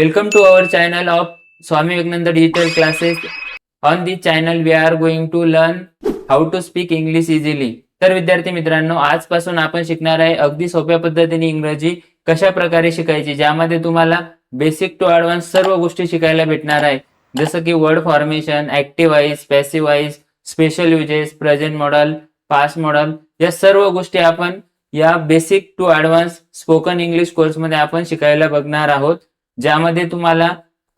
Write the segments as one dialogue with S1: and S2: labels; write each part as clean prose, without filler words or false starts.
S1: Welcome to our channel of Swami Vivekananda Digital Classes. On this channel, we are going to learn how to speak English easily. तर विद्यार्थी मित्रांनो, आजपासून आपण शिकणार आहे अगदी सोप्या पद्धतीने इंग्रजी कशा प्रकारे शिकायची, ज्यामध्ये तुम्हाला बेसिक टू ॲडव्हान्स सर्व गोष्टी शिकायला भेटणार आहे. जसं की word formation, active voice, passive voice, special uses, present modal, past modal, या सर्व गोष्टी आपण या basic to advance spoken English कोर्समध्ये आपण शिकायला बघणार आहोत, ज्यामध्ये तुम्हाला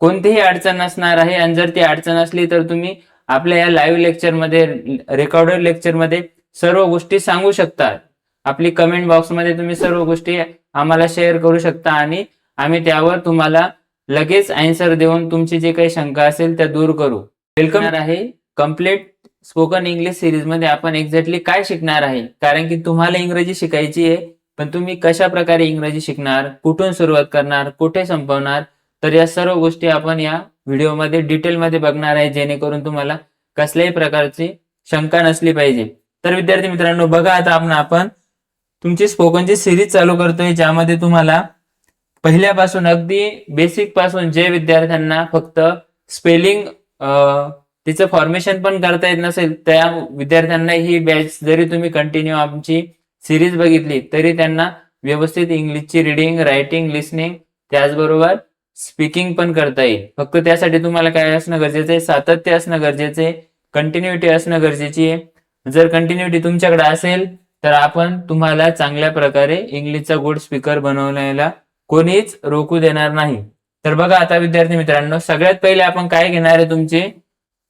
S1: कोणतीही अडचण नसणार आहे. आणि जर ती अडचण असली तर तुम्ही आपल्या या लाईव्ह लेक्चरमध्ये, रेकॉर्डेड लेक्चरमध्ये सर्व गोष्टी सांगू शकता. आपली कमेंट बॉक्समध्ये तुम्ही सर्व गोष्टी आम्हाला शेअर करू शकता आणि आम्ही त्यावर तुम्हाला लगेच आन्सर देऊन तुमची जे काही शंका असेल त्या दूर करू. वेलकम आहे कम्प्लीट स्पोकन इंग्लिश सिरीजमध्ये. आपण एक्झॅक्टली काय शिकणार आहे, कारण की तुम्हाला इंग्रजी शिकायची आहे, पण तुम्ही कशा प्रकारे इंग्रजी शिकणार, कुठून सुरुवात करणार, कुठे संपवणार, तर या सर्व गोष्टी आपण या व्हिडिओमध्ये डिटेलमध्ये बघणार आहे, जेणेकरून तुम्हाला कसल्याही प्रकारची शंका नसली पाहिजे. तर विद्यार्थी मित्रांनो, बघा आता आपण तुमची स्पोकनची सिरीज चालू करतोय, ज्यामध्ये तुम्हाला पहिल्यापासून अगदी बेसिक पासून जे विद्यार्थ्यांना फक्त स्पेलिंग तिचं फॉर्मेशन पण करता येत नसेल, त्या विद्यार्थ्यांना ही बॅच जरी तुम्ही कंटिन्यू आमची सिरीज बघितली तरी त्यांना व्यवस्थित इंग्लिशची रीडिंग, रायटिंग, लिसनिंग, त्याचबरोबर स्पीकिंग पण करता येईल. फक्त त्यासाठी तुम्हाला काय असणं गरजेचं आहे, सातत्य असणं गरजेचं आहे, कंटिन्युटी असणं गरजेची आहे. जर कंटिन्युटी तुमच्याकडे असेल तर आपण तुम्हाला चांगल्या प्रकारे इंग्लिशचा गुड स्पीकर बनवण्याला कोणीच रोखू देणार नाही. तर बघा आता विद्यार्थी मित्रांनो, सगळ्यात पहिले आपण काय घेणार आहे, तुमचे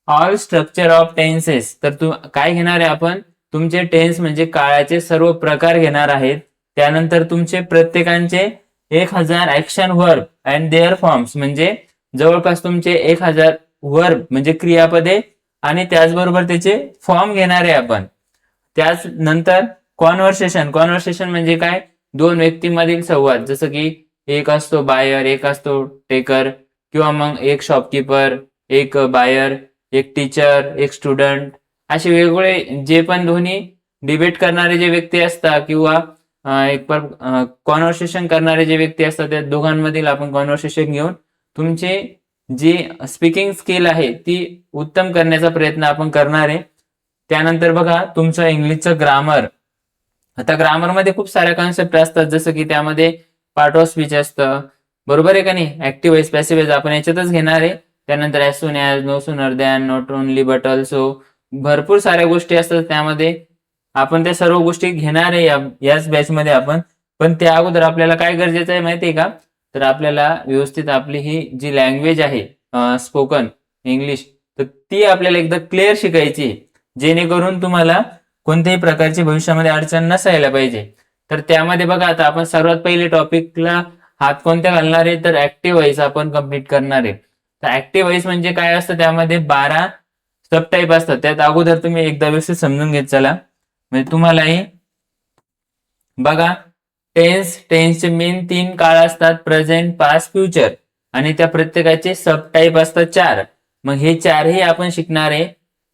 S1: ऑल स्ट्रक्चर ऑफ टेन्सेस. तर काय घेणार आहे आपण, तुमचे टेन्स म्हणजे काळाचे सर्व प्रकार घेणार आहेत. त्यानंतर तुमचे प्रत्येकांचे 1000 action verb and their forms, म्हणजे जवळपास तुमचे 1000 वर्ब म्हणजे क्रियापदे आणि त्याचबरोबर त्याचे फॉर्म घेणार आहे आपण. त्यानंतर कॉन्व्हर्सेशन म्हणजे काय, दोन व्यक्तींमधील संवाद, जसं की एक असतो बायर, एक असतो टेकर, किंवा मग एक शॉपकीपर, एक बायर, एक टीचर, एक स्टुडंट, असे वेगवेगळे जे पण दोन्ही डिबेट करणारे जे व्यक्ती असतात किंवा एक कॉन्व्हर्सेशन करणारे जे व्यक्ती असतात, त्या दोघांमधील आपण कॉन्व्हर्सेशन घेऊन तुमचे जी स्पीकिंग स्किल आहे ती उत्तम करण्याचा प्रयत्न आपण करणार आहे. त्यानंतर बघा तुमचं इंग्लिशचं ग्रामर. आता ग्रामरमध्ये खूप साऱ्या कॉन्सेप्ट असतात, जसं की त्यामध्ये पार्ट ऑफ स्पीच असतं, बरोबर आहे का नाही, ऍक्टिव्ह वॉइस, पॅसिव्ह वॉइस आपण याच्यातच घेणार आहे. त्यानंतर as soon as, no sooner than, not only but also, भरपूर साऱ्या गोष्टी असतात त्यामध्ये. आपण त्या सर्व गोष्टी घेणार आहे याच बॅचमध्ये आपण. पण त्या अगोदर आपल्याला काय गरजेचं आहे माहिती आहे का, तर आपल्याला व्यवस्थित आपली ही जी लँग्वेज आहे स्पोकन इंग्लिश, तर ती आपल्याला एकदा क्लिअर शिकायची, जेणेकरून तुम्हाला कोणत्याही प्रकारची भविष्यामध्ये अडचण नसायला पाहिजे. तर त्यामध्ये बघा आता आपण सर्वात पहिले टॉपिकला हात कोणत्या घालणार आहे, तर ऍक्टिव्ह वॉइस आपण कम्प्लीट करणार आहे. तर ऍक्टिव्ह वॉइस म्हणजे काय असतं, त्यामध्ये 12 सब टाईप असतात. त्यात अगोदर तुम्ही एकदा व्यवस्थित समजून घेत चला, म्हणजे तुम्हालाही बघा. टेन्सचे मेन 3 काळ असतात, प्रेझेंट, पास्ट, फ्युचर, आणि त्या प्रत्येकाचे सब टाईप असतात 4. मग हे 4ही आपण शिकणार आहे.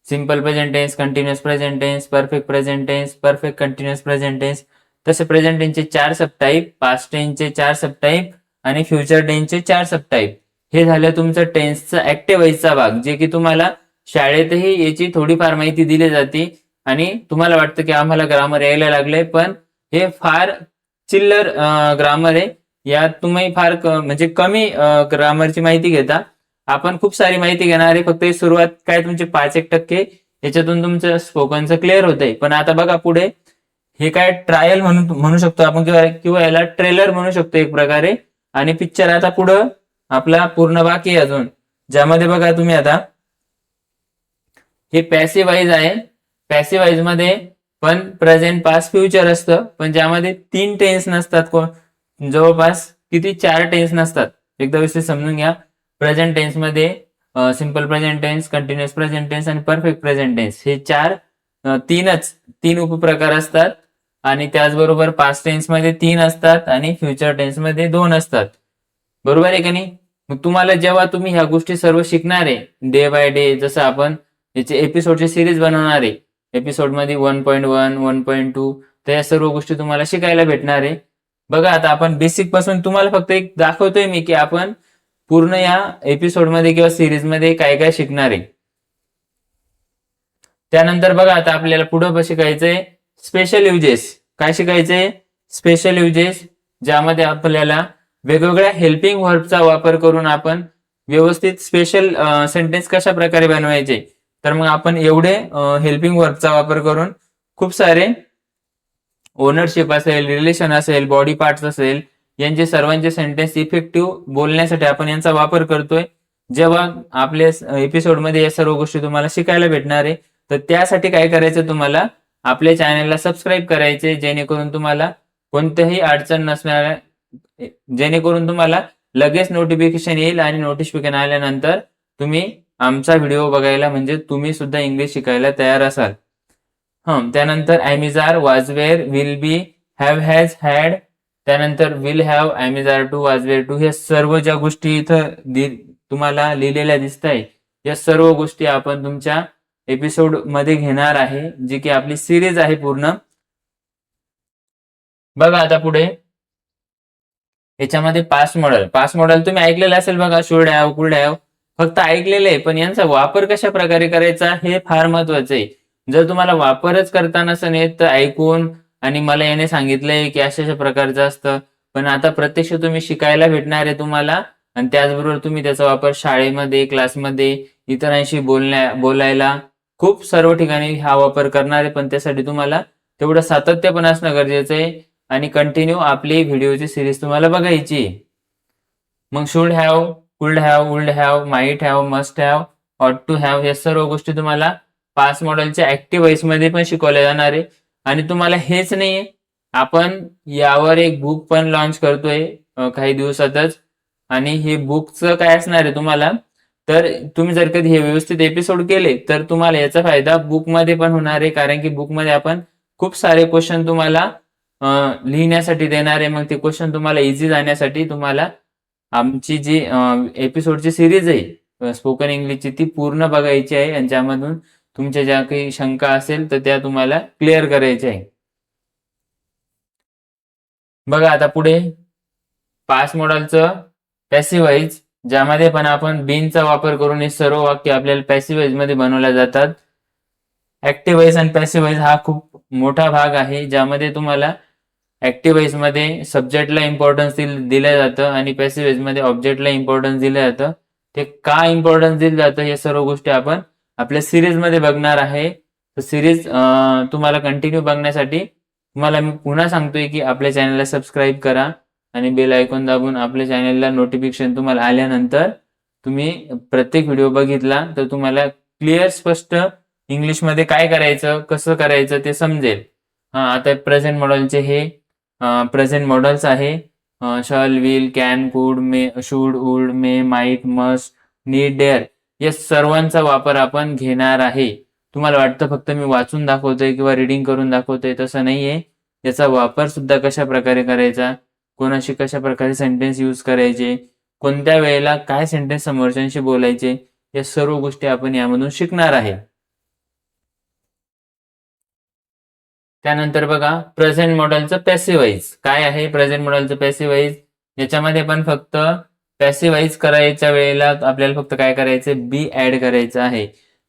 S1: Simple present tense, continuous present tense, perfect present tense, perfect continuous present tense. तसे प्रेझेंट टेन्सचे 4 सब टाईप, पास्ट टेन्सचे 4 सब टाईप आणि फ्युचर टेन्सचे 4 सब टाईप. हे झालं तुमचं टेन्सचा ऍक्टिव्ह वॉइसचा भाग, जे की तुम्हाला शाळेतही याची थोडीफार माहिती दिली जाते आणि तुम्हाला वाटतं की आम्हाला ग्रामर यायला लागलंय, पण हे फार चिल्लर ग्रामर आहे. यात तुम्ही फार म्हणजे कमी ग्रामरची माहिती घेता. आपण खूप सारी माहिती घेणार आहे. फक्त सुरुवात काय तुमचे 5-1% याच्यातून तुमचं स्पोकनचं क्लिअर होतंय. पण आता बघा पुढे हे काय ट्रायल म्हणू शकतो आपण, किंवा याला ट्रेलर म्हणू शकतो एक प्रकारे. आणि पिक्चर आता पुढं आपला पूर्ण बाकी आहे अजून, ज्यामध्ये बघा तुम्ही आता हे पॅसिव्ह वॉइस आहे. पॅसिव्ह वॉइस मध्ये पण प्रेझेंट, पास्ट, फ्युचर असतं, पण ज्यामध्ये 3 टेन्स नसतात. जवळपास किती 4 टेन्स नसतात. एकदा व्यवस्थित समजून घ्या. प्रेझेंट टेन्स मध्ये simple present tense, continuous present tense आणि परफेक्ट प्रेझेंट टेन्स, हे 3 उपप्रकार असतात. आणि त्याचबरोबर पास्ट टेन्स मध्ये 3 असतात आणि फ्युचर टेन्स मध्ये 2 असतात. बरोबर आहे का नाही. मग तुम्हाला जेव्हा तुम्ही ह्या गोष्टी सर्व शिकणार आहे डे बाय डे, जसं आपण याचे एपिसोडची सिरीज बनवणार आहे, एपिसोड मध्ये 1.1, 1.2, तर या सर्व गोष्टी तुम्हाला शिकायला भेटणार आहे. बघा आता आपण बेसिक पासून तुम्हाला फक्त एक दाखवतोय मी की आपण पूर्ण या एपिसोडमध्ये किंवा सिरीजमध्ये काय काय शिकणार आहे. त्यानंतर बघा आता आपल्याला पुढे शिकायचंय स्पेशल युजेस. काय शिकायचंय? स्पेशल युजेस, ज्यामध्ये आपल्याला वेगवेगळ्या हेल्पिंग व्हर्बचा वापर करून आपण व्यवस्थित स्पेशल सेंटेन्स कशा प्रकारे बनवायचे. तर मग आपण एवढे हेल्पिंग व्हर्बचा वापर करून खूप सारे ओनरशिप असेल, रिलेशन असेल, बॉडी पार्ट्स असेल, यांचे सर्वांचे सेंटेन्स इफेक्टिव्ह बोलण्यासाठी आपण यांचा वापर करतोय. जेव्हा आपल्या एपिसोडमध्ये या सर्व गोष्टी तुम्हाला शिकायला भेटणार आहे, तर त्यासाठी काय करायचं, तुम्हाला आपल्या चॅनलला सबस्क्राईब करायचे, जेणेकरून तुम्हाला कोणत्याही अडचण नसणार, जेणेकरून तुम्हाला लगेच नोटिफिकेशन येईल आणि नोटिफिकेशन आल्यानंतर तुम्ही आमचा व्हिडिओ बघायला, म्हणजे तुम्ही सुद्धा इंग्लिश शिकायला तयार असाल. त्यानंतर am is are, was were, will be, have, has, had, त्यानंतर will have, am is are to, was were to, हे सर्व ज्या गोष्टी इथं तुम्हाला लिहिलेल्या दिसत आहे, या सर्व गोष्टी आपण तुमच्या एपिसोड मध्ये घेणार आहे, जी की आपली सिरीज आहे पूर्ण. बघा आता पुढे याच्यामध्ये पास्ट मॉडेल तुम्ही ऐकलेलं असेल बघा, शुड हॅव, कुड हॅव, फक्त ऐकलेलं आहे, पण यांचा वापर कशा प्रकारे करायचा हे फार महत्वाचं आहे. जर तुम्हाला वापरच करता नसेल येत, तर ऐकून आणि मला याने सांगितलंय की अशा प्रकारचं असतं, पण आता प्रत्यक्ष तुम्ही शिकायला भेटणार आहे तुम्हाला, आणि त्याचबरोबर तुम्ही त्याचा वापर शाळेमध्ये, क्लासमध्ये, इतरांशी बोलायला खूप सर्व ठिकाणी हा वापर करणार आहे. पण त्यासाठी तुम्हाला तेवढं सातत्य पण असणं गरजेचं आहे आणि कंटिन्यू आपली व्हिडिओची सिरीज तुम्हाला बघायची. मग should have, could have, would have, might have, must have, ought to have, या सर्व गोष्टी तुम्हाला पास्ट मॉडेलच्या ऍक्टिव्ह व्हॉइस मध्ये पण शिकवल्या जाणार आहे. आणि तुम्हाला हेच नाही, आपण यावर एक बुक पण लॉन्च करतोय काही दिवसातच. आणि हे बुकचं काय असणार आहे तुम्हाला, तर तुम्ही जर कधी हे व्यवस्थित एपिसोड केले तर तुम्हाला याचा फायदा बुकमध्ये पण होणार आहे, कारण की बुकमध्ये आपण खूप सारे क्वेश्चन तुम्हाला लिहिण्यासाठी देणार आहे. मग ते क्वेश्चन तुम्हाला इझी जाण्यासाठी तुम्हाला आमची जी एपिसोडची सिरीज आहे स्पोकन इंग्लिशची, ती पूर्ण बघायची आहे, आणि ज्यामधून तुमच्या ज्या काही शंका असेल तर त्या तुम्हाला क्लिअर करायच्या आहे. बघा आता पुढे पास्ट मॉडेलचं पॅसिव्ह व्हॉइस, ज्यामध्ये पण आपण बीनचा वापर करून हे सर्व वाक्य आपल्याला पॅसिव्ह व्हॉइस मध्ये बनवल्या जातात. ऍक्टिव्ह व्हॉइस आणि पॅसिव्ह व्हॉइस हा खूप मोठा भाग आहे, ज्यामध्ये तुम्हाला ऍक्टिव्ह व्हॉइस मध्ये सब्जेक्टला इम्पॉर्टन्स दिलं जातं आणि पॅसिव्ह व्हॉइस मध्ये ऑब्जेक्टला इम्पॉर्टन्स दिलं जातं. ते का इम्पॉर्टन्स दिलं जातं हे सर्व गोष्टी आपण आपल्या सिरीज मध्ये बघणार आहे. तर सिरीज तुम्हाला कंटिन्यू बघण्यासाठी तुम्हाला मी पुन्हा सांगतोय की आपल्या चॅनलला सबस्क्राईब करा आणि बेल आयकॉन दाबून आपल्या चॅनलला नोटिफिकेशन तुम्हाला आल्यानंतर तुम्ही प्रत्येक व्हिडिओ बघितला तर तुम्हाला क्लिअर स्पष्ट इंग्लिशमध्ये काय करायचं, कसं करायचं ते समजेल. आता प्रेझेंट मॉडेलचे हे प्रेझेंट मॉडेल्स आहे. शल, will, can, could, may, should, would, may, might, must, need, dare, या सर्वांचा वापर आपण घेणार आहे. तुम्हाला वाटतं फक्त मी वाचून दाखवतोय किंवा रिडिंग करून दाखवतोय, तसं नाहीये. याचा वापर सुद्धा कशा प्रकारे करायचा, कोणाशी कशा प्रकारे सेंटेन्स यूज करायचे, कोणत्या वेळेला काय सेंटेन्स समोरच्यांशी बोलायचे, या सर्व गोष्टी आपण यामधून शिकणार आहे. त्यानंतर बघा प्रेझेंट मॉडेलचं पॅसिव्ह व्हॉइस काय आहे. प्रेझेंट मॉडेलचं पॅसिव्ह व्हॉइस, याच्यामध्ये पण फक्त पॅसिव्ह व्हॉइस करायच्या वेळेला आपल्याला फक्त काय करायचं, बी ऍड करायचं आहे.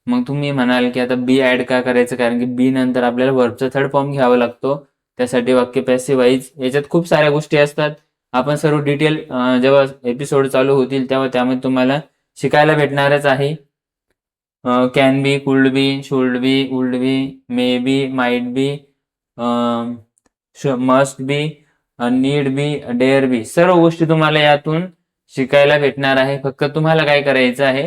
S1: मग तुम्ही म्हणाल की आता बी ऍड का करायचं, कारण की बी नंतर आपल्याला व्हर्बचा थर्ड फॉर्म घ्यावा लागतो, त्यासाठी वाक्य पॅसिव्ह व्हॉइस. याच्यात खूप साऱ्या गोष्टी असतात, आपण सर्व डिटेल जेव्हा एपिसोड चालू होतील तेव्हा त्यामध्ये तुम्हाला शिकायला भेटणारच आहे. Can be, could be, should be, would be, may be, might be, must be, need be, dare be, सर्व गोष्टी तुम्हाला यातून शिकायला भेटणार आहे. फक्त तुम्हाला काय करायचं आहे,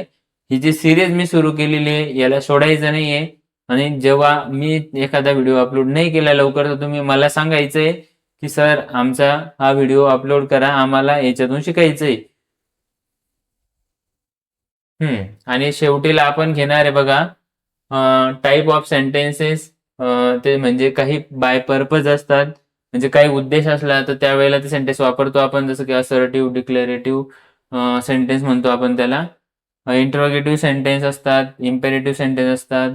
S1: ही जी सिरीज मी सुरू केलेली आहे याला सोडायचं नाहीये. आणि जेव्हा मी एखादा व्हिडिओ अपलोड नाही केला लवकर, तर तुम्ही मला सांगायचंय की सर आमचा हा व्हिडिओ अपलोड करा, आम्हाला याच्यातून शिकायचंय. आणि शेवटीला आपण घेणार आहे बघा टाईप ऑफ सेंटेन्सेस. ते म्हणजे काही बाय पर्पज असतात, म्हणजे काही उद्देश असला तर त्यावेळेला ते सेंटेन्स वापरतो आपण, जसं की असर्टिव्ह, डिक्लेरेटिव्ह सेंटेन्स म्हणतो आपण त्याला. इंटरोगेटिव्ह सेंटेन्स असतात, इम्पेरेटिव्ह सेंटेन्स असतात,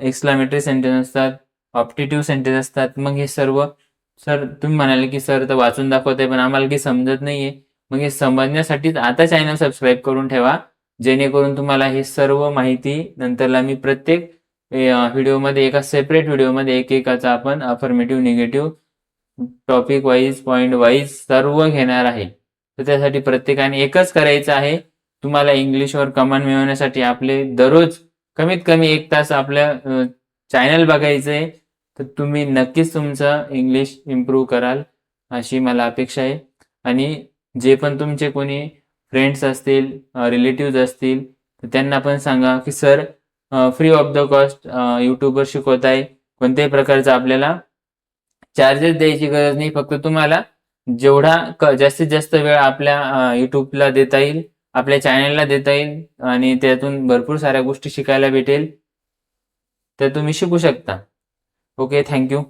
S1: एक्सक्लामेटरी सेंटेन्स असतात, ऑप्टिटिव्ह सेंटेन्स असतात. मग हे सर्व, सर तुम्ही म्हणाले की सर तर वाचून दाखवत आहे पण आम्हाला काही समजत नाहीये, मग हे समजण्यासाठीच आता चॅनल सबस्क्राईब करून ठेवा, जेणेकरून तुम्हाला ही सर्व माहिती नंतरला मी प्रत्येक व्हिडिओमध्ये एका सेपरेट व्हिडिओमध्ये एकेकाचा आपण affirmative negative topic wise point wise सर्व घेणार आहे. तर त्यासाठी प्रत्येकाने एकच करायचं आहे, तुम्हाला इंग्लिशवर कमांड मिळवण्यासाठी आपले दररोज कमीत कमी 1 तास आपल्या चॅनल बघायचंय. तर तुम्ही नक्कीच तुमचं इंग्लिश इम्प्रूव्ह कराल अशी मला अपेक्षा आहे. आणि जे पण तुमचे कोणी फ्रेंड्स असतील, रिलेटिव्हज असतील, तर त्यांना पण सांगा की sir free of the cost यूट्यूबवर शिकवत आहे. कोणत्याही प्रकारचा आपल्याला चार्जेस द्यायची गरज नाही. फक्त तुम्हाला जेवढा जास्तीत जास्त वेळ आपल्या यूट्यूबला देता येईल, आपल्या चॅनलला देता येईल आणि त्यातून भरपूर साऱ्या गोष्टी शिकायला भेटेल, तर तुम्ही शिकू शकता. Okay, thank you.